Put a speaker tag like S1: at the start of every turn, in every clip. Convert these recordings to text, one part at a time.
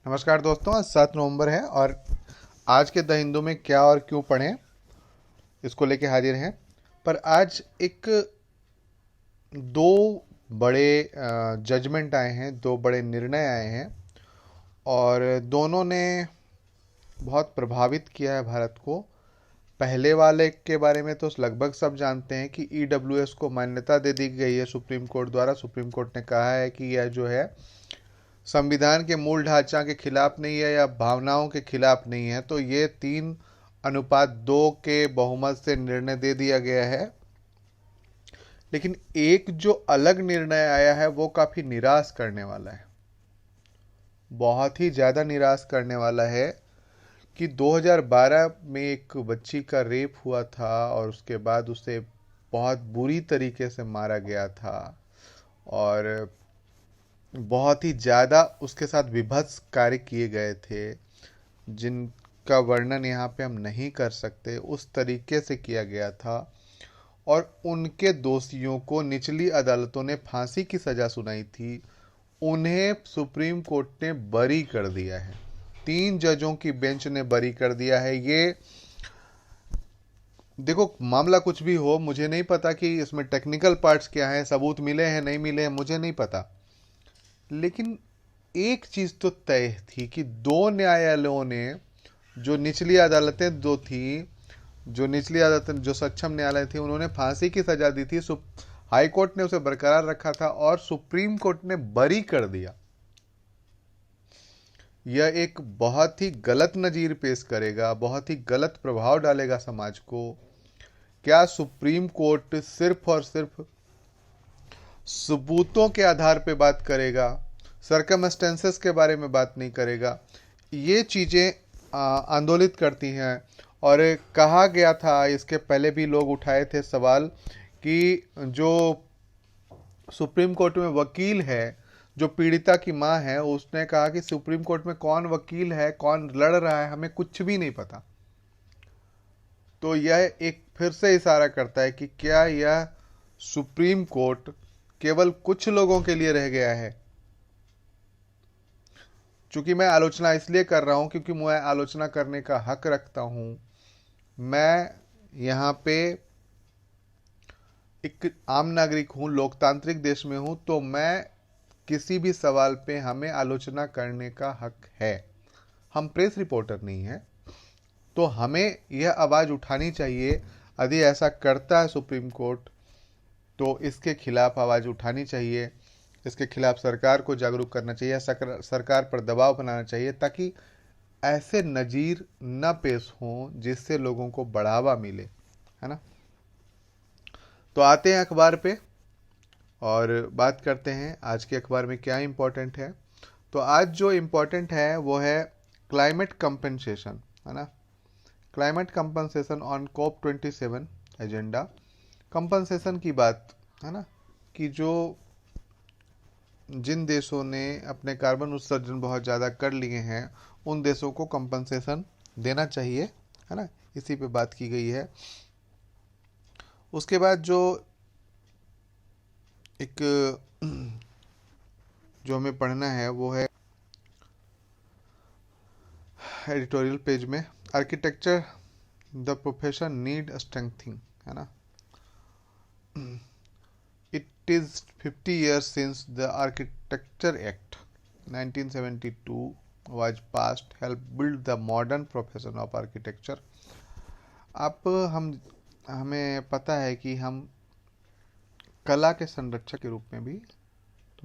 S1: नमस्कार दोस्तों, आज 7 नवंबर है और आज के द हिंदू में क्या और क्यों पढ़ें इसको लेके हाजिर हैं। पर आज एक दो बड़े जजमेंट आए हैं, दो बड़े निर्णय आए हैं और दोनों ने बहुत प्रभावित किया है भारत को। पहले वाले के बारे में तो लगभग सब जानते हैं कि ईडब्ल्यूएस को मान्यता दे दी गई है सुप्रीम कोर्ट द्वारा। सुप्रीम कोर्ट ने कहा है कि यह जो है संविधान के मूल ढांचा के खिलाफ नहीं है या भावनाओं के खिलाफ नहीं है। तो ये 3:2 के बहुमत से निर्णय दे दिया गया है। लेकिन एक जो अलग निर्णय आया है वो काफी निराश करने वाला है, बहुत ही ज्यादा निराश करने वाला है कि 2012 में एक बच्ची का रेप हुआ था और उसके बाद उसे बहुत बुरी तरीके से मारा गया था और बहुत ही ज़्यादा उसके साथ विभत्स कार्य किए गए थे जिनका वर्णन यहाँ पे हम नहीं कर सकते। उस तरीके से किया गया था और उनके दोषियों को निचली अदालतों ने फांसी की सज़ा सुनाई थी। उन्हें सुप्रीम कोर्ट ने बरी कर दिया है, 3 जजों की बेंच ने बरी कर दिया है। ये देखो, मामला कुछ भी हो, मुझे नहीं पता कि इसमें टेक्निकल पार्ट्स क्या हैं, सबूत मिले हैं नहीं मिले हैं, मुझे नहीं पता। लेकिन एक चीज तो तय थी कि दो न्यायालयों ने, जो निचली अदालतें दो थी, जो निचली अदालतें जो सक्षम न्यायालय थी, उन्होंने फांसी की सजा दी थी। हाई कोर्ट ने उसे बरकरार रखा था और सुप्रीम कोर्ट ने बरी कर दिया। यह एक बहुत ही गलत नजीर पेश करेगा, बहुत ही गलत प्रभाव डालेगा समाज को। क्या सुप्रीम कोर्ट सिर्फ और सिर्फ सबूतों के आधार पे बात करेगा, सरकमस्टेंसेस के बारे में बात नहीं करेगा? ये चीज़ें आंदोलित करती हैं। और कहा गया था, इसके पहले भी लोग उठाए थे सवाल कि जो सुप्रीम कोर्ट में वकील है, जो पीड़िता की मां है, उसने कहा कि सुप्रीम कोर्ट में कौन वकील है, कौन लड़ रहा है, हमें कुछ भी नहीं पता। तो यह एक फिर से इशारा करता है कि क्या यह सुप्रीम कोर्ट केवल कुछ लोगों के लिए रह गया है। चूंकि मैं आलोचना इसलिए कर रहा हूं क्योंकि मैं आलोचना करने का हक रखता हूं। मैं यहाँ पे एक आम नागरिक हूं, लोकतांत्रिक देश में हूं, तो मैं किसी भी सवाल पे हमें आलोचना करने का हक है। हम प्रेस रिपोर्टर नहीं हैं, तो हमें यह आवाज़ उठानी चाहिए। यदि ऐसा करता है सुप्रीम कोर्ट तो इसके खिलाफ आवाज़ उठानी चाहिए, इसके खिलाफ सरकार को जागरूक करना चाहिए, सरकार पर दबाव बनाना चाहिए ताकि ऐसे नज़ीर न पेश हों जिससे लोगों को बढ़ावा मिले, है ना। तो आते हैं अखबार पे और बात करते हैं आज के अखबार में क्या इम्पोर्टेंट है। तो आज जो इम्पोर्टेंट है वो है क्लाइमेट कंपनसेशन, है ना। Climate compensation on COP27 agenda. Compensation की बात, है ना, कि जो जिन देशों ने अपने कार्बन उत्सर्जन बहुत ज़्यादा कर लिए हैं उन देशों को कंपनसेशन देना चाहिए, है ना। इसी पे बात की गई है। उसके बाद जो एक जो हमें पढ़ना है वो है एडिटोरियल पेज में, architecture the profession need strengthening, है ना। It is 50 years since the Architecture Act 1972 was passed, helped build the modern profession of architecture. आप हमें पता है कि हम कला के संरक्षक के रूप में भी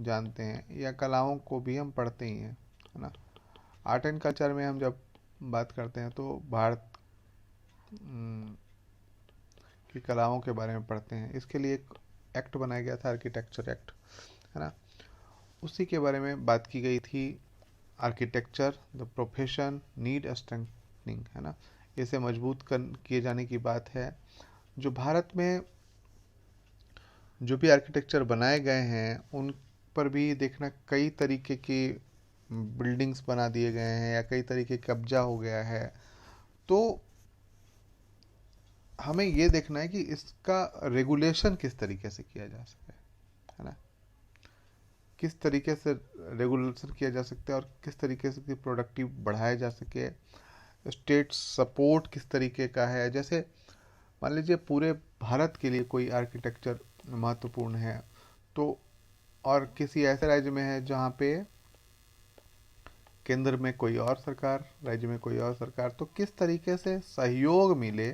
S1: जानते हैं, या कलाओं को भी हम पढ़ते ही हैं, है ना। आर्ट एंड कल्चर में हम जब बात करते हैं तो भारत की कलाओं के बारे में पढ़ते हैं। इसके लिए एक एक्ट बनाया गया था, आर्किटेक्चर एक्ट, है ना। उसी के बारे में बात की गई थी। Architecture the profession need strengthening, है ना। इसे मजबूत किए जाने की बात है। जो भारत में जो भी आर्किटेक्चर बनाए गए हैं उन पर भी देखना, कई तरीके की बिल्डिंग्स बना दिए गए हैं या कई तरीके कब्जा हो गया है। तो हमें ये देखना है कि इसका रेगुलेशन किस तरीके से किया जा सके, है ना। किस तरीके से रेगुलेशन किया जा सकता है और किस तरीके से प्रोडक्टिव बढ़ाया जा सके, स्टेट सपोर्ट किस तरीके का है। जैसे मान लीजिए पूरे भारत के लिए कोई आर्किटेक्चर महत्वपूर्ण है तो, और किसी ऐसे राज्य में है जहाँ पे केंद्र में कोई और सरकार, राज्य में कोई और सरकार, तो किस तरीके से सहयोग मिले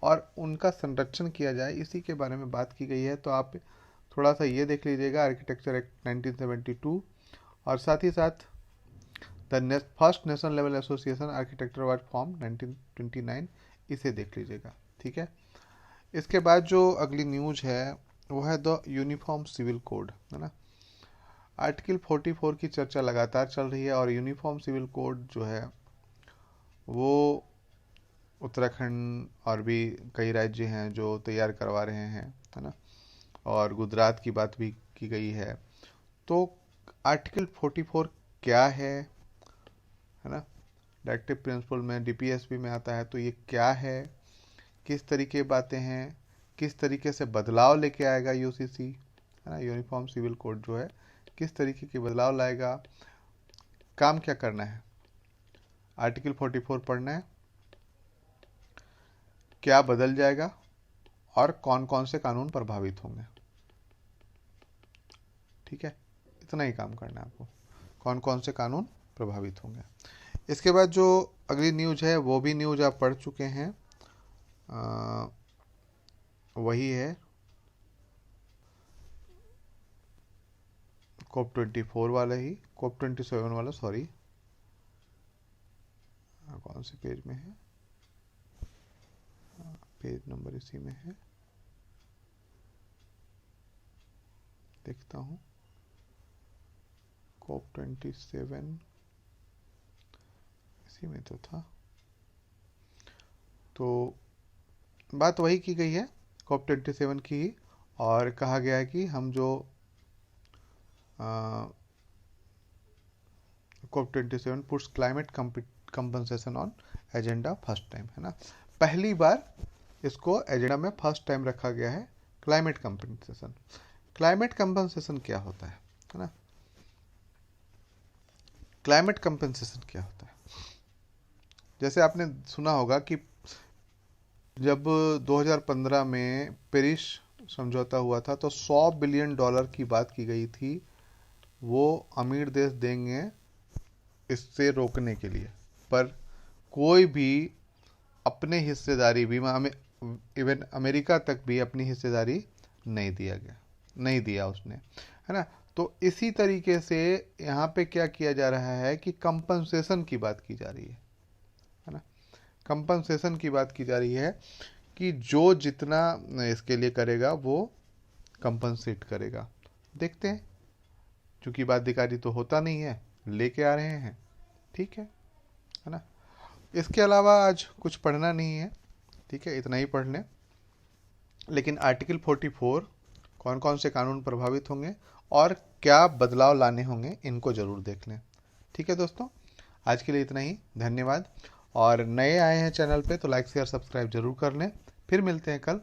S1: और उनका संरक्षण किया जाए, इसी के बारे में बात की गई है। तो आप थोड़ा सा ये देख लीजिएगा, आर्किटेक्चर एक्ट 1972, और साथ ही साथ the first national level association architecture award form 1929, इसे देख लीजिएगा। ठीक है। इसके बाद जो अगली न्यूज है वो है द यूनिफॉर्म सिविल कोड, है ना। आर्टिकल 44 की चर्चा लगातार चल रही है और यूनिफॉर्म सिविल कोड जो है वो उत्तराखंड और भी कई राज्य हैं जो तैयार करवा रहे हैं, है ना, और गुजरात की बात भी की गई है। तो आर्टिकल 44 क्या है ना, डायरेक्टिव प्रिंसिपल में डीपीएसपी में आता है। तो ये क्या है, किस तरीके की बातें हैं, किस तरीके से बदलाव लेके आएगा यूसीसी, है ना, यूनिफॉर्म सिविल कोड जो है किस तरीके के बदलाव लाएगा, काम क्या करना है, आर्टिकल 44 पढ़ना है, क्या बदल जाएगा और कौन कौन से कानून प्रभावित होंगे। ठीक है, इतना ही काम करना है आपको, कौन कौन से कानून प्रभावित होंगे। इसके बाद जो अगली न्यूज है वो भी न्यूज आप पढ़ चुके हैं, वही है COP 24 वाला ही, COP 27 वाला, सॉरी कौन से पेज में है, पेज नंबर इसी में है, देखता हूँ, COP 27 इसी में तो था। तो बात वही की गई है COP 27 की ही, और कहा गया है कि हम जो COP 27 puts climate compensation on agenda first time, है ना, पहली बार इसको एजेंडा में फर्स्ट टाइम रखा गया है क्लाइमेट कंपनसेशन। क्लाइमेट कंपनसेशन क्या होता है ना, क्लाइमेट कंपनसेशन क्या होता है, जैसे आपने सुना होगा कि जब 2015 में पेरिस समझौता हुआ था तो $100 बिलियन की बात की गई थी, वो अमीर देश देंगे इससे रोकने के लिए, पर कोई भी अपने हिस्सेदारी भी, इवन अमेरिका तक भी अपनी हिस्सेदारी नहीं दिया उसने, है ना। तो इसी तरीके से यहाँ पे क्या किया जा रहा है कि कंपनसेशन की बात की जा रही है ना, कंपनसेशन की बात की जा रही है कि जो जितना इसके लिए करेगा वो कंपनसेट करेगा। देखते हैं, क्योंकि बाध्यकारी तो होता नहीं है, लेके आ रहे हैं, ठीक है ना। इसके अलावा आज कुछ पढ़ना नहीं है, ठीक है, इतना ही पढ़ लें। लेकिन आर्टिकल 44 कौन कौन से कानून प्रभावित होंगे और क्या बदलाव लाने होंगे, इनको जरूर देख लें। ठीक है दोस्तों, आज के लिए इतना ही, धन्यवाद। और नए आए हैं चैनल पे तो लाइक शेयर सब्सक्राइब जरूर कर लें। फिर मिलते हैं कल